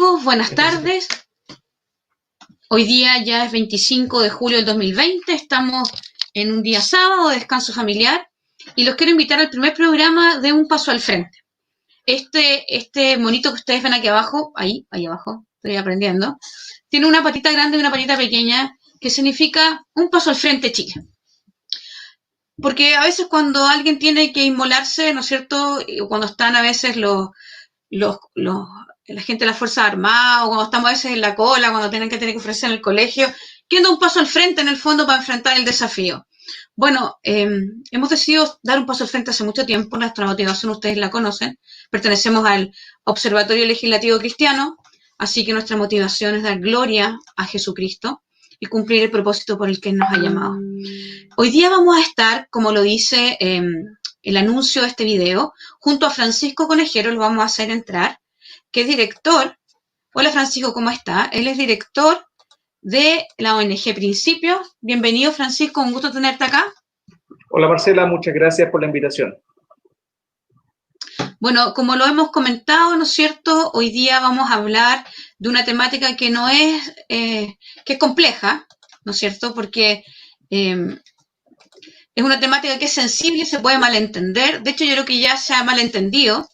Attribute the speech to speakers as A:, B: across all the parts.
A: amigos, buenas tardes. Hoy día ya es 25 de julio del 2020, estamos en un día sábado de descanso familiar y los quiero invitar al primer programa de Un Paso al Frente. Este monito que ustedes ven aquí abajo, ahí abajo, estoy aprendiendo, tiene una patita grande y una patita pequeña que significa Un Paso al Frente Chile. Porque a veces cuando alguien tiene que inmolarse, ¿no es cierto?, cuando están a veces la gente de las Fuerzas Armadas, o cuando estamos a veces en la cola, cuando tienen que ofrecer en el colegio, quieren dar un paso al frente en el fondo para enfrentar el desafío. Bueno, hemos decidido dar un paso al frente hace mucho tiempo, nuestra motivación ustedes la conocen, pertenecemos al Observatorio Legislativo Cristiano, así que nuestra motivación es dar gloria a Jesucristo y cumplir el propósito por el que Él nos ha llamado. Hoy día vamos a estar, como lo dice el anuncio de este video, junto a Francisco Conejero, lo vamos a hacer entrar, que es director. Hola Francisco, ¿cómo está? Él es director de la ONG Principios. Bienvenido Francisco, un gusto tenerte acá.
B: Hola Marcela, muchas gracias por la invitación.
A: Bueno, como lo hemos comentado, ¿no es cierto? Hoy día vamos a hablar de una temática que no es, que es compleja, ¿no es cierto? Porque es una temática que es sensible y se puede malentender. De hecho, yo creo que ya se ha malentendido.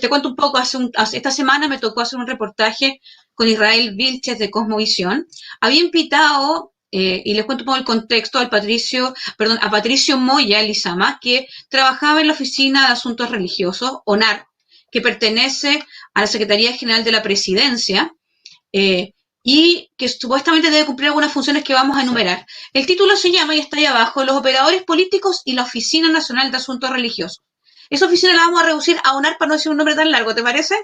A: Te cuento un poco, esta semana me tocó hacer un reportaje con Israel Vilches de Cosmovisión. Había invitado, y les cuento un poco el contexto, a Patricio Moya Lizama, que trabajaba en la Oficina de Asuntos Religiosos, ONAR, que pertenece a la Secretaría General de la Presidencia, y que supuestamente debe cumplir algunas funciones que vamos a enumerar. El título se llama, y está ahí abajo, Los operadores políticos y la Oficina Nacional de Asuntos Religiosos. Esa oficina la vamos a reducir a ONAR para no decir un nombre tan largo, ¿te parece?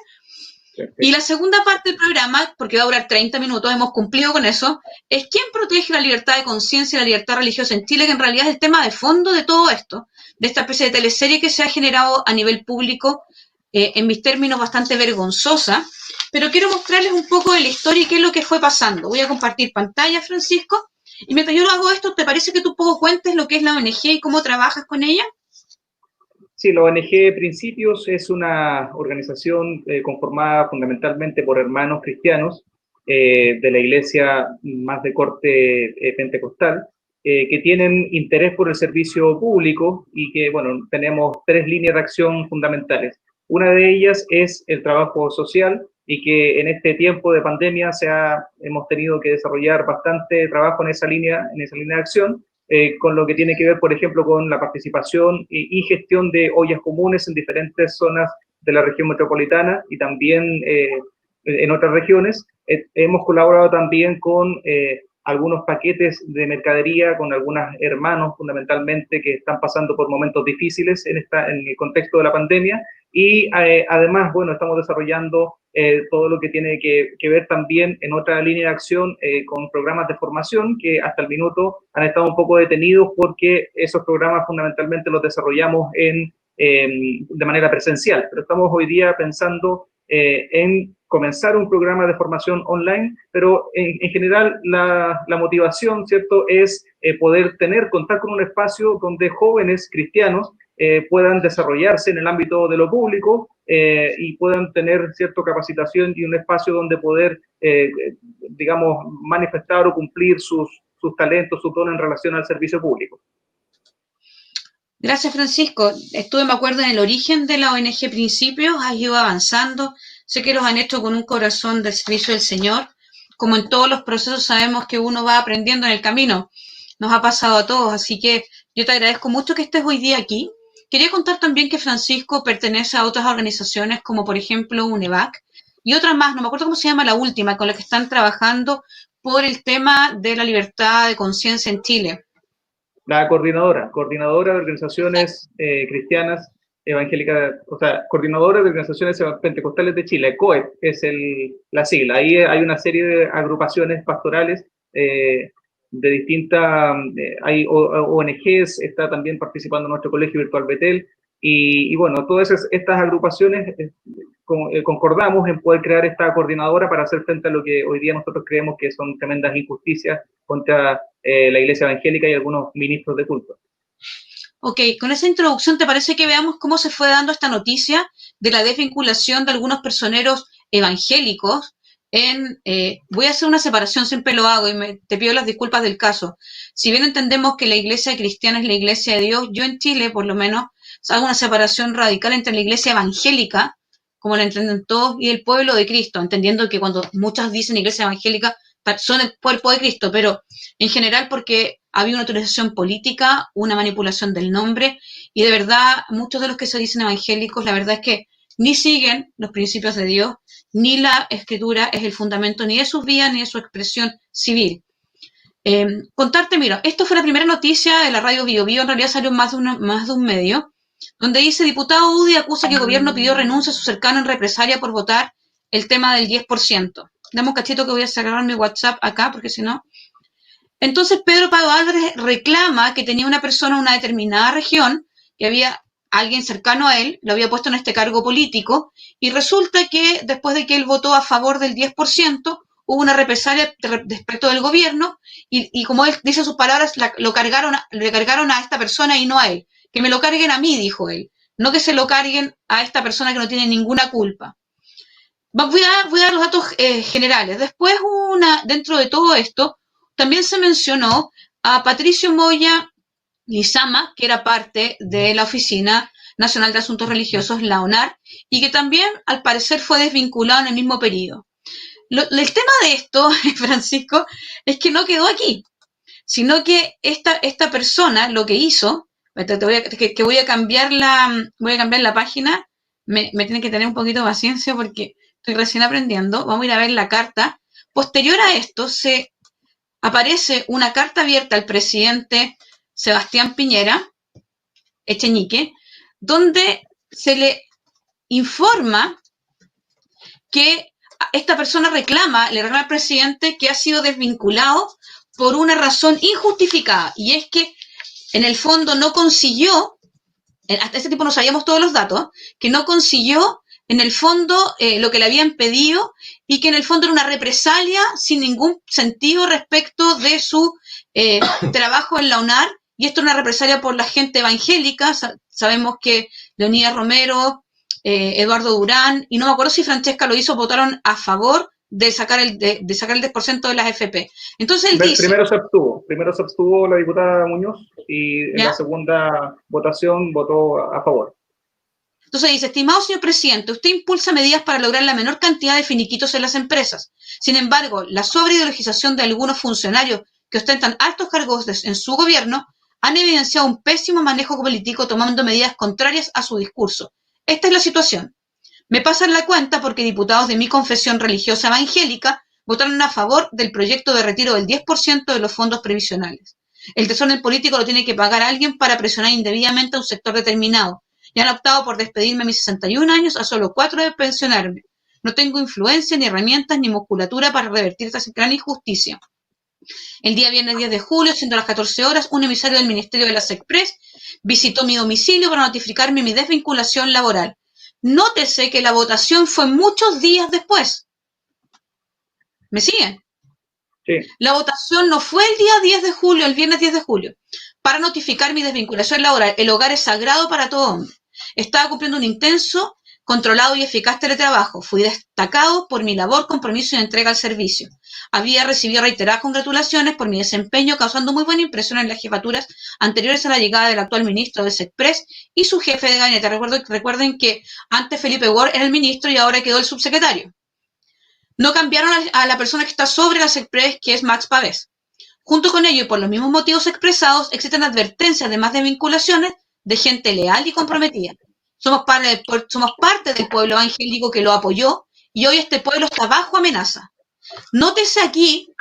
A: Perfecto. Y la segunda parte del programa, porque va a durar 30 minutos, hemos cumplido con eso, es ¿quién protege la libertad de conciencia y la libertad religiosa en Chile? Que en realidad es el tema de fondo de todo esto, de esta especie de teleserie que se ha generado a nivel público, en mis términos bastante vergonzosa, pero quiero mostrarles un poco de la historia y qué es lo que fue pasando. Voy a compartir pantalla, Francisco, y mientras yo hago esto, ¿te parece que tú un poco cuentes lo que es la ONG y cómo trabajas con ella?
B: Sí, la ONG Principios es una organización conformada fundamentalmente por hermanos cristianos de la iglesia más de corte pentecostal, que tienen interés por el servicio público y que, bueno, tenemos tres líneas de acción fundamentales. Una de ellas es el trabajo social y que en este tiempo de pandemia hemos tenido que desarrollar bastante trabajo en esa línea de acción. Con lo que tiene que ver, por ejemplo, con la participación y gestión de ollas comunes en diferentes zonas de la región metropolitana y también en otras regiones. Hemos colaborado también con algunos paquetes de mercadería con algunos hermanos fundamentalmente que están pasando por momentos difíciles en el contexto de la pandemia y además, bueno, estamos desarrollando todo lo que tiene que ver también en otra línea de acción con programas de formación que hasta el minuto han estado un poco detenidos porque esos programas fundamentalmente los desarrollamos de manera presencial, pero estamos hoy día pensando en comenzar un programa de formación online, pero en general la motivación, ¿cierto?, es poder contar con un espacio donde jóvenes cristianos puedan desarrollarse en el ámbito de lo público y puedan tener cierta capacitación y un espacio donde poder, digamos, manifestar o cumplir sus talentos, su don en relación al servicio público.
A: Gracias, Francisco. Me acuerdo, en el origen de la ONG Principios, has ido avanzando. Sé que los han hecho con un corazón del servicio del Señor. Como en todos los procesos sabemos que uno va aprendiendo en el camino. Nos ha pasado a todos, así que yo te agradezco mucho que estés hoy día aquí. Quería contar también que Francisco pertenece a otras organizaciones como por ejemplo UNEVAC y otras más, no me acuerdo cómo se llama la última, con la que están trabajando por el tema de la libertad de conciencia en Chile.
B: La coordinadora de organizaciones cristianas evangélicas, o sea, coordinadora de organizaciones pentecostales de Chile, COEP es la sigla. Ahí hay una serie de agrupaciones pastorales de distintas, hay ONGs, está también participando nuestro colegio virtual Betel, y bueno, todas estas agrupaciones concordamos en poder crear esta coordinadora para hacer frente a lo que hoy día nosotros creemos que son tremendas injusticias contra la iglesia evangélica y algunos ministros de culto.
A: Ok, con esa introducción, ¿te parece que veamos cómo se fue dando esta noticia de la desvinculación de algunos personeros evangélicos voy a hacer una separación, siempre lo hago y te pido las disculpas del caso. Si bien entendemos que la iglesia cristiana es la iglesia de Dios, yo en Chile, por lo menos, hago una separación radical entre la iglesia evangélica, como la entienden todos, y el pueblo de Cristo, entendiendo que cuando muchas dicen iglesia evangélica, son el cuerpo de Cristo, pero en general porque había una autorización política, una manipulación del nombre, y de verdad, muchos de los que se dicen evangélicos, la verdad es que ni siguen los principios de Dios, ni la escritura es el fundamento ni de sus vidas ni de su expresión civil. Contarte, mira, esto fue la primera noticia de la radio Bio Bio, en realidad salió más de un medio, donde dice, diputado UDI acusa que el gobierno pidió renuncia a su cercano en represalia por votar el tema del 10%. Dame un cachito que voy a cerrar mi WhatsApp acá, porque si no... Entonces Pedro Pablo Álvarez reclama que tenía una persona en una determinada región, que había alguien cercano a él, lo había puesto en este cargo político, y resulta que después de que él votó a favor del 10%, hubo una represalia respecto del gobierno, y como él dice sus palabras, le cargaron a esta persona y no a él. Que me lo carguen a mí, dijo él, no que se lo carguen a esta persona que no tiene ninguna culpa. Voy a dar los datos generales. Después, dentro de todo esto, también se mencionó a Patricio Moya Lizama, que era parte de la Oficina Nacional de Asuntos Religiosos, la ONAR, y que también, al parecer, fue desvinculado en el mismo periodo. El tema de esto, Francisco, es que no quedó aquí, sino que esta persona lo que hizo, voy a cambiar la página, me tienen que tener un poquito de paciencia porque estoy recién aprendiendo, vamos a ir a ver la carta. Posterior a esto, aparece una carta abierta al presidente Sebastián Piñera, Echeñique, donde se le informa que esta persona le reclama al presidente que ha sido desvinculado por una razón injustificada, y es que en el fondo no consiguió, hasta ese tiempo no sabíamos todos los datos, que no consiguió en el fondo lo que le habían pedido, y que en el fondo era una represalia sin ningún sentido respecto de su trabajo en la UNAR, y esto es una represalia por la gente evangélica. Sabemos que Leonidas Romero, Eduardo Durán, y no me acuerdo si Francesca lo hizo, votaron a favor de sacar el 10% de las FP. Entonces él dice...
B: Primero se abstuvo la diputada Muñoz, y en la segunda votación votó a favor.
A: Entonces dice, estimado señor presidente, usted impulsa medidas para lograr la menor cantidad de finiquitos en las empresas. Sin embargo, la sobreideologización de algunos funcionarios que ostentan altos cargos en su gobierno han evidenciado un pésimo manejo político tomando medidas contrarias a su discurso. Esta es la situación. Me pasan la cuenta porque diputados de mi confesión religiosa evangélica votaron a favor del proyecto de retiro del 10% de los fondos previsionales. El tesoro político lo tiene que pagar alguien para presionar indebidamente a un sector determinado. Y han optado por despedirme a mis 61 años a solo 4 de pensionarme. No tengo influencia, ni herramientas, ni musculatura para revertir esta gran injusticia. El día viernes 10 de julio, siendo las 14 horas, un emisario del Ministerio de la SECPRES visitó mi domicilio para notificarme mi desvinculación laboral. Nótese que la votación fue muchos días después. ¿Me siguen?
B: Sí.
A: La votación no fue el día 10 de julio, el viernes 10 de julio, para notificar mi desvinculación laboral. El hogar es sagrado para todo hombre. Estaba cumpliendo un intenso, controlado y eficaz teletrabajo. Fui destacado por mi labor, compromiso y entrega al servicio. Había recibido reiteradas congratulaciones por mi desempeño, causando muy buena impresión en las jefaturas anteriores a la llegada del actual ministro de SECPRES y su jefe de gabinete. Recuerden que antes Felipe Ward era el ministro y ahora quedó el subsecretario. No cambiaron a la persona que está sobre la SECPRES, que es Max Pavés. Junto con ello, y por los mismos motivos expresados, existen advertencias de más desvinculaciones de gente leal y comprometida. Somos parte del pueblo evangélico que lo apoyó, y hoy este pueblo está bajo amenaza. Nótese aquí,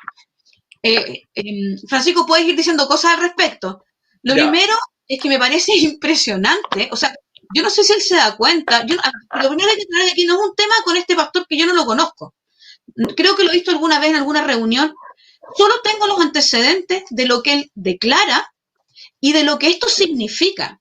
A: Francisco, puedes ir diciendo cosas al respecto. Lo primero es que me parece impresionante, o sea, yo no sé si él se da cuenta, lo primero que hay que traer aquí no es un tema con este pastor que yo no lo conozco. Creo que lo he visto alguna vez en alguna reunión. Solo tengo los antecedentes de lo que él declara y de lo que esto significa.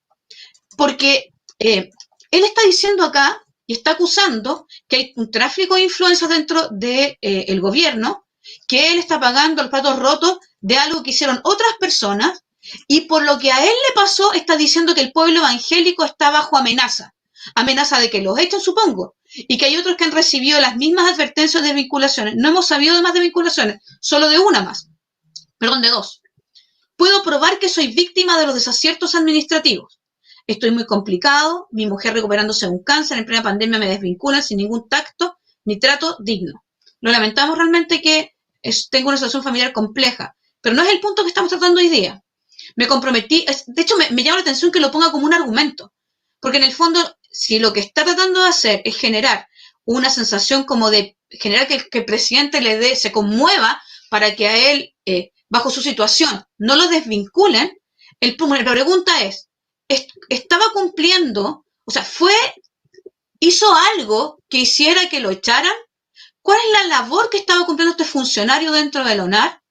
A: Porque él está diciendo acá y está acusando que hay un tráfico de influencias dentro del gobierno, que él está pagando los platos rotos de algo que hicieron otras personas, y por lo que a él le pasó está diciendo que el pueblo evangélico está bajo amenaza. Amenaza de que los echen, supongo. y que hay otros que han recibido las mismas advertencias de desvinculaciones. No hemos sabido de más desvinculaciones, solo de una más, perdón, de dos. Puedo probar que soy víctima de los desaciertos administrativos. Estoy muy complicado, mi mujer recuperándose de un cáncer, en plena pandemia me desvinculan sin ningún tacto ni trato digno. Lo lamentamos realmente que tengo una situación familiar compleja, pero no es el punto que estamos tratando hoy día. Me comprometí, de hecho me llama la atención que lo ponga como un argumento, porque en el fondo, si lo que está tratando de hacer es generar una sensación como de generar que el presidente se conmueva para que a él, bajo su situación, no lo desvinculen, la pregunta es, ¿estaba cumpliendo, o sea, hizo algo que hiciera que lo echaran? ¿Cuál es la labor que estaba cumpliendo este funcionario dentro de la ONAR?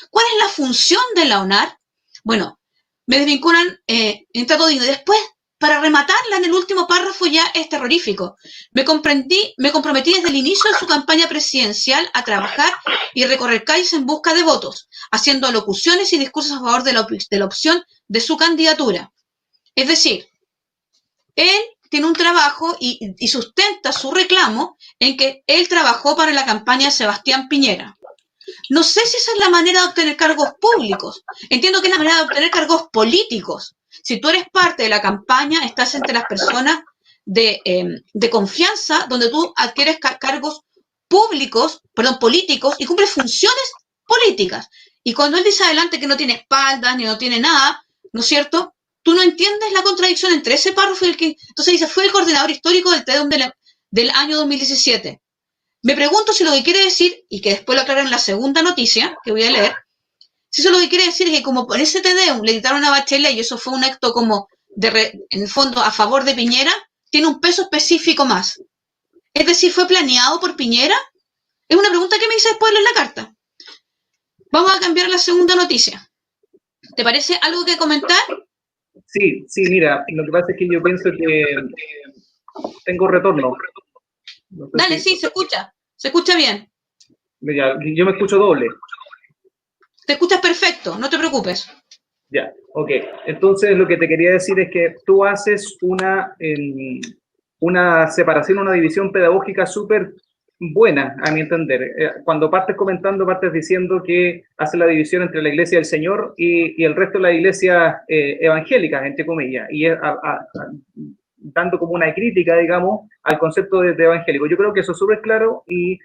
A: ¿Cuál es la función de la ONAR? Bueno, me desvinculan en trato digno. Y después, para rematarla en el último párrafo ya es terrorífico. Me comprometí desde el inicio de su campaña presidencial a trabajar y recorrer calles en busca de votos, haciendo alocuciones y discursos a favor de la opción de su candidatura. Es decir, él tiene un trabajo y sustenta su reclamo en que él trabajó para la campaña de Sebastián Piñera. No sé si esa es la manera de obtener cargos públicos. Entiendo que es la manera de obtener cargos políticos. Si tú eres parte de la campaña, estás entre las personas de confianza, donde tú adquieres cargos políticos y cumples funciones políticas. Y cuando él dice adelante que no tiene espaldas ni no tiene nada, ¿no es cierto? Tú no entiendes la contradicción entre ese párrafo y el que... Entonces dice, fue el coordinador histórico del TEDUM del año 2017. Me pregunto si lo que quiere decir, y que después lo aclaran en la segunda noticia, que voy a leer, si eso lo que quiere decir es que como por ese TEDUM le quitaron a Bachelet y eso fue un acto como, en el fondo, a favor de Piñera, tiene un peso específico más. Es decir, ¿fue planeado por Piñera? Es una pregunta que me hice después de leer la carta. Vamos a cambiar a la segunda noticia. ¿Te parece algo que comentar?
B: Sí, mira, lo que pasa es que yo pienso que tengo retorno.
A: No sé. Dale, sí, se escucha bien.
B: Ya, yo me escucho doble.
A: Te escuchas perfecto, no te preocupes.
B: Ya, ok. Entonces lo que te quería decir es que tú haces una separación, una división pedagógica súper buena, a mi entender. Cuando partes comentando, partes diciendo que hace la división entre la iglesia del Señor y el resto de las iglesias evangélicas, entre comillas, y dando como una crítica, digamos, al concepto de evangélico. Yo creo que eso es súper claro y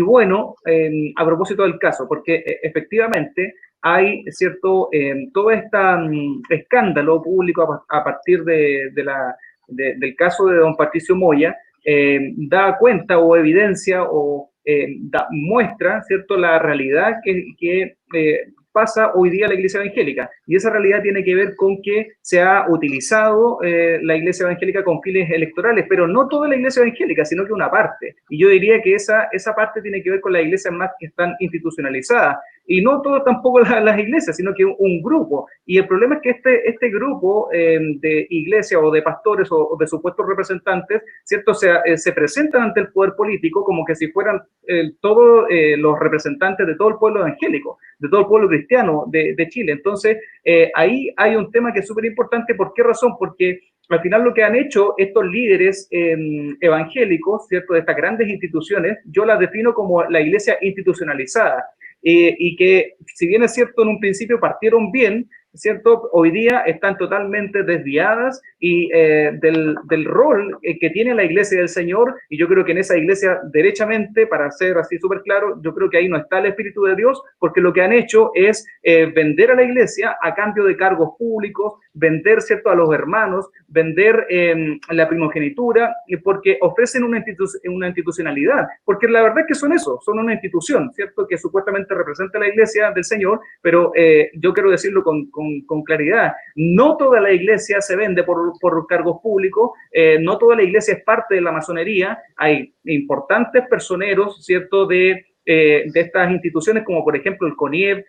B: bueno, a propósito del caso, porque efectivamente hay cierto, todo este escándalo público a partir del caso de don Patricio Moya, da cuenta o evidencia o muestra, ¿cierto?, la realidad que pasa hoy día la iglesia evangélica. Y esa realidad tiene que ver con que se ha utilizado la iglesia evangélica con fines electorales, pero no toda la iglesia evangélica, sino que una parte. Y yo diría que esa parte tiene que ver con las iglesias más que están institucionalizadas. Y no todo tampoco las iglesias, sino que un grupo. Y el problema es que este grupo de iglesias o de pastores o de supuestos representantes, ¿cierto?, se presentan ante el poder político como que si fueran todos los representantes de todo el pueblo evangélico, de todo el pueblo cristiano de Chile. Entonces, ahí hay un tema que es súper importante. ¿Por qué razón? Porque al final lo que han hecho estos líderes evangélicos, ¿cierto?, de estas grandes instituciones, yo las defino como la iglesia institucionalizada. Y que, si bien es cierto, en un principio partieron bien, ¿cierto?, hoy día están totalmente desviadas y del rol que tiene la iglesia del Señor, y yo creo que en esa iglesia, derechamente, para ser así súper claro, yo creo que ahí no está el Espíritu de Dios, porque lo que han hecho es vender a la iglesia a cambio de cargos públicos, vender, ¿cierto?, a los hermanos, vender la primogenitura, porque ofrecen una institucionalidad, porque la verdad es que son eso, son una institución, ¿cierto?, que supuestamente representa a la iglesia del Señor, pero yo quiero decirlo con claridad, no toda la iglesia se vende por cargos públicos, no toda la iglesia es parte de la masonería, hay importantes personeros, ¿cierto?, de de estas instituciones, como por ejemplo el CONIEP,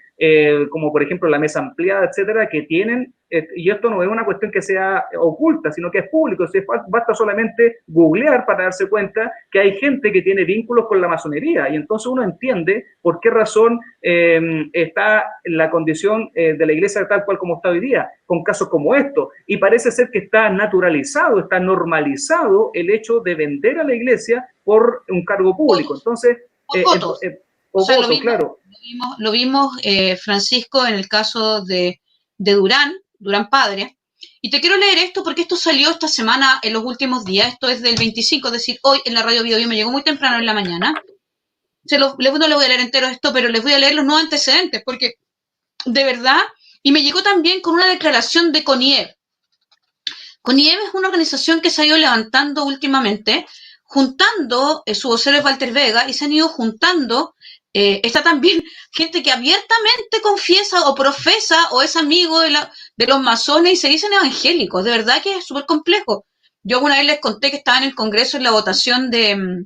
B: como por ejemplo la Mesa Ampliada, etcétera, que tienen, y esto no es una cuestión que sea oculta, sino que es público, basta solamente googlear para darse cuenta que hay gente que tiene vínculos con la masonería, y entonces uno entiende por qué razón está en la condición de la iglesia tal cual como está hoy día, con casos como estos, y parece ser que está naturalizado, está normalizado el hecho de vender a la iglesia por un cargo público. Entonces,
A: votos. O sea,
B: voto, claro.
A: Lo vimos Francisco, en el caso de Durán padre. Y te quiero leer esto porque esto salió esta semana, en los últimos días. Esto es del 25, es decir, hoy en la radio Bio Bio, me llegó muy temprano en la mañana. No les voy a leer entero esto, pero les voy a leer los nuevos antecedentes, porque de verdad, y me llegó también con una declaración de CONIEV. CONIEV es una organización que se ha ido levantando últimamente, juntando, su vocero es Walter Vega, y se han ido juntando, está también gente que abiertamente confiesa o profesa o es amigo de los masones y se dicen evangélicos. De verdad que es súper complejo. Yo alguna vez les conté que estaba en el Congreso en la votación de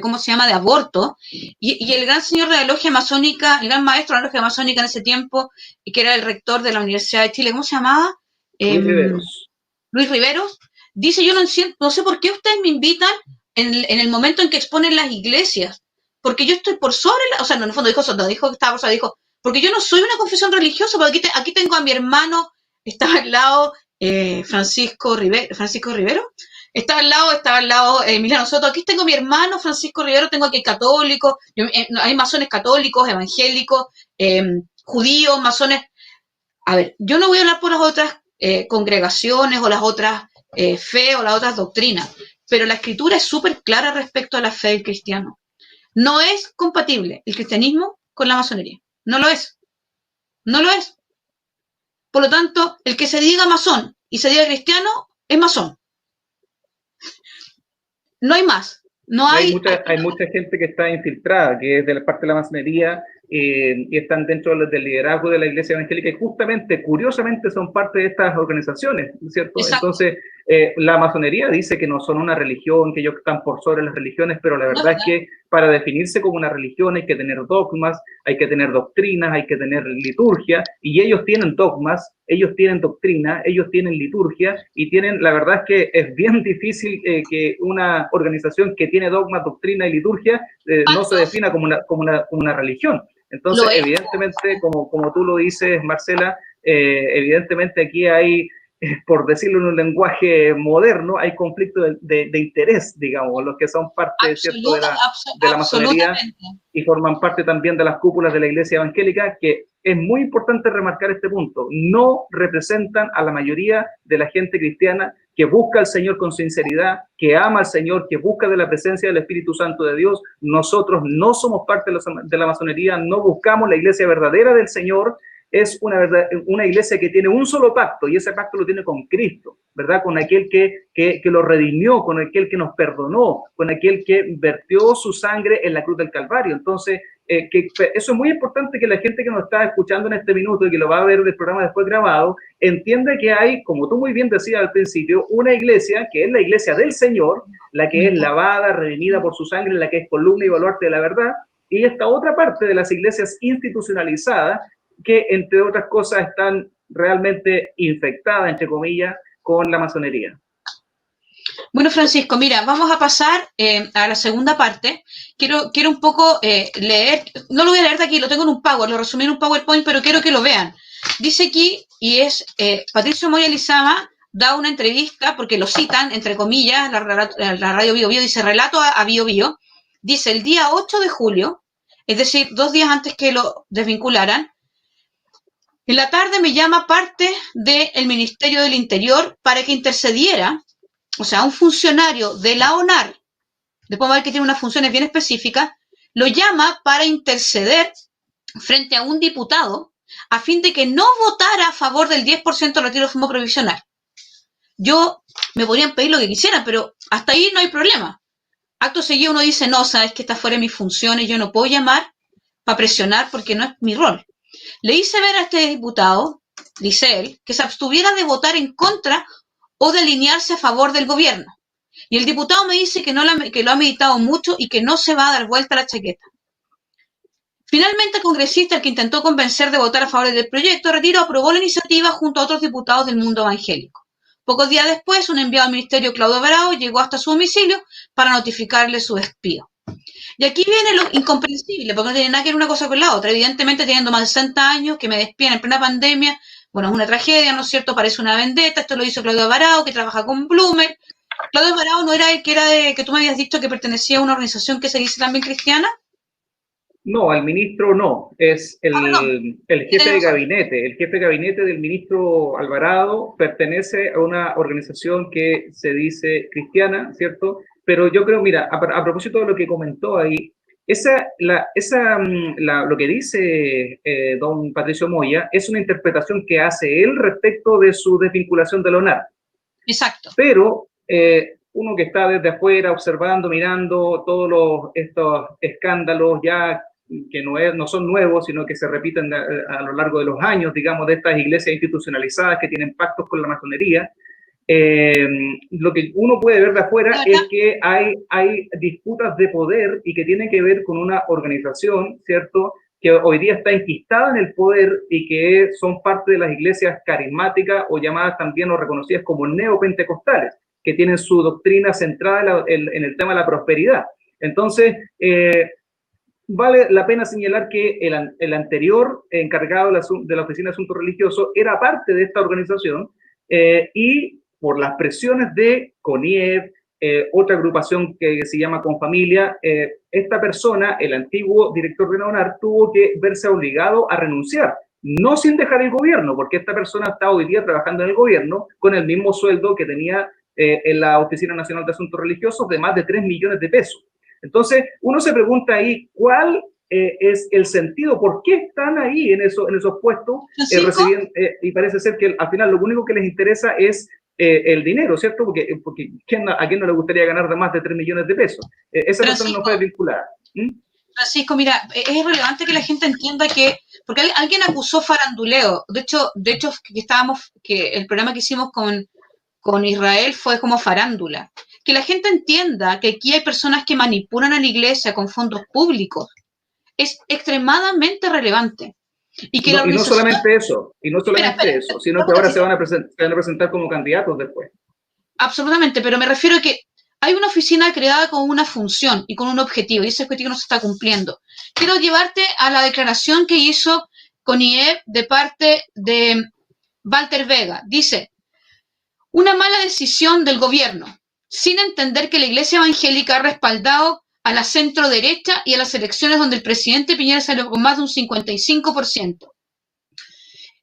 A: ¿cómo se llama?, de aborto, y el gran señor de la logia masónica, el gran maestro de la logia masónica en ese tiempo, y que era el rector de la Universidad de Chile, ¿cómo se llamaba?
B: Luis Riveros.
A: Luis Riveros, dice: yo no sé por qué ustedes me invitan en el momento en que exponen las iglesias, porque yo estoy por sobre, o sea, no, en el fondo dijo eso, no dijo que estaba por sobre, dijo, porque yo no soy una confesión religiosa, porque aquí tengo a mi hermano, estaba al lado Francisco Rivero, estaba al lado Emiliano Soto, aquí tengo a mi hermano Francisco Rivero, tengo aquí católicos, hay masones católicos, evangélicos, judíos, masones. A ver, yo no voy a hablar por las otras congregaciones o las otras fe o las otras doctrinas, pero la escritura es súper clara respecto a la fe del cristiano. No es compatible el cristianismo con la masonería. No lo es. No lo es. Por lo tanto, el que se diga masón y se diga cristiano es masón. No hay más. No hay
B: mucha gente que está infiltrada, que es de la parte de la masonería y están dentro del liderazgo de la Iglesia Evangélica y justamente, curiosamente, son parte de estas organizaciones, ¿cierto?
A: Exacto.
B: Entonces, la masonería dice que no son una religión, que ellos están por sobre las religiones, pero la verdad es que para definirse como una religión hay que tener dogmas, hay que tener doctrinas, hay que tener liturgia, y ellos tienen dogmas, ellos tienen doctrina, ellos tienen liturgia, y tienen, la verdad es que es bien difícil que una organización que tiene dogmas, doctrina y liturgia no se defina como una religión. Entonces, evidentemente, como tú lo dices, Marcela, evidentemente aquí hay, por decirlo en un lenguaje moderno, hay conflicto de interés, digamos, los que son parte, ¿cierto?, de la masonería y forman parte también de las cúpulas de la Iglesia Evangélica, que es muy importante remarcar este punto, no representan a la mayoría de la gente cristiana que busca al Señor con sinceridad, que ama al Señor, que busca de la presencia del Espíritu Santo de Dios. Nosotros no somos parte de la masonería, no buscamos la iglesia verdadera del Señor, es una iglesia que tiene un solo pacto, y ese pacto lo tiene con Cristo, ¿verdad? Con aquel que lo redimió, con aquel que nos perdonó, con aquel que vertió su sangre en la cruz del Calvario. Entonces, eso es muy importante, que la gente que nos está escuchando en este minuto y que lo va a ver en el programa después grabado, entiende que hay, como tú muy bien decías al principio, una iglesia que es la iglesia del Señor, la que es lavada, redimida por su sangre, la que es columna y baluarte de la verdad, y esta otra parte de las iglesias institucionalizadas, que entre otras cosas están realmente infectadas, entre comillas, con la masonería.
A: Bueno, Francisco, mira, vamos a pasar a la segunda parte. Quiero un poco leer, no lo voy a leer de aquí, lo tengo en un Power, lo resumí en un PowerPoint, pero quiero que lo vean. Dice aquí, y es Patricio Moya Lizama, da una entrevista, porque lo citan, entre comillas, la radio Bio Bio, dice relato a Bio Bio, dice el día 8 de julio, es decir, 2 días antes que lo desvincularan, en la tarde me llama parte del Ministerio del Interior para que intercediera, o sea, un funcionario de la ONAR, después ver que tiene unas funciones bien específicas, lo llama para interceder frente a un diputado a fin de que no votara a favor del 10% de retiro de fumo provisional. Yo me podrían pedir lo que quisieran, pero hasta ahí no hay problema. Acto seguido uno dice, no, sabes que está fuera de mis funciones, yo no puedo llamar para presionar porque no es mi rol. Le hice ver a este diputado, dice él, que se abstuviera de votar en contra o de alinearse a favor del gobierno. Y el diputado me dice que lo ha meditado mucho y que no se va a dar vuelta a la chaqueta. Finalmente, el congresista, el que intentó convencer de votar a favor del proyecto, retiró, aprobó la iniciativa junto a otros diputados del mundo evangélico. Pocos días después, un enviado al ministerio, Claudio Bravo, llegó hasta su domicilio para notificarle su despido. Y aquí viene lo incomprensible, porque no tiene nada que ver una cosa con la otra. Evidentemente, teniendo más de 60 años, que me despiden en plena pandemia, bueno, es una tragedia, ¿no es cierto? Parece una vendetta. Esto lo hizo Claudio Bravo, que trabaja con Bloomer. Claudio Bravo no era el que era que tú me habías dicho que pertenecía a una organización que se dice también cristiana.
B: No, al ministro no, es
A: Perdón,
B: el
A: sí,
B: jefe
A: tenés
B: de
A: razón.
B: gabinete. El jefe de gabinete del ministro Alvarado pertenece a una organización que se dice cristiana, ¿cierto? Pero yo creo, mira, a propósito de lo que comentó ahí, lo que dice don Patricio Moya es una interpretación que hace él respecto de su desvinculación de la ONAR.
A: Exacto.
B: Pero uno que está desde afuera observando, mirando todos estos escándalos ya que no son nuevos, sino que se repiten a lo largo de los años, digamos, de estas iglesias institucionalizadas que tienen pactos con la masonería, lo que uno puede ver de afuera es que hay disputas de poder y que tienen que ver con una organización, ¿cierto?, que hoy día está enquistada en el poder y que son parte de las iglesias carismáticas o llamadas también o reconocidas como neopentecostales, que tienen su doctrina centrada en el tema de la prosperidad. Entonces, vale la pena señalar que el anterior encargado de la Oficina de Asuntos Religiosos era parte de esta organización y por las presiones de CONIEV, otra agrupación que se llama Confamilia, esta persona, el antiguo director de la ONAR, tuvo que verse obligado a renunciar, no sin dejar el gobierno, porque esta persona está hoy día trabajando en el gobierno con el mismo sueldo que tenía en la Oficina Nacional de Asuntos Religiosos de más de 3 millones de pesos. Entonces, uno se pregunta ahí, ¿cuál es el sentido? ¿Por qué están ahí en esos puestos recibiendo? Y parece ser que al final lo único que les interesa es el dinero, ¿cierto? Porque ¿a quién no le gustaría ganar de más de 3 millones de pesos? Esa persona no fue vinculada. ¿Mm?
A: Francisco, mira, es relevante que la gente entienda que, porque alguien acusó faranduleo. De hecho, que el programa que hicimos con Israel fue como farándula. Que la gente entienda que aquí hay personas que manipulan a la iglesia con fondos públicos es extremadamente relevante. Y que la
B: Y no
A: organización...
B: solamente eso, sino que ahora se van a presentar como candidatos después.
A: Absolutamente, pero me refiero a que hay una oficina creada con una función y con un objetivo, y ese objetivo no se está cumpliendo. Quiero llevarte a la declaración que hizo CONIEP de parte de Walter Vega. Dice, una mala decisión del gobierno, sin entender que la Iglesia Evangélica ha respaldado a la centro derecha y a las elecciones donde el presidente Piñera salió con más de un 55%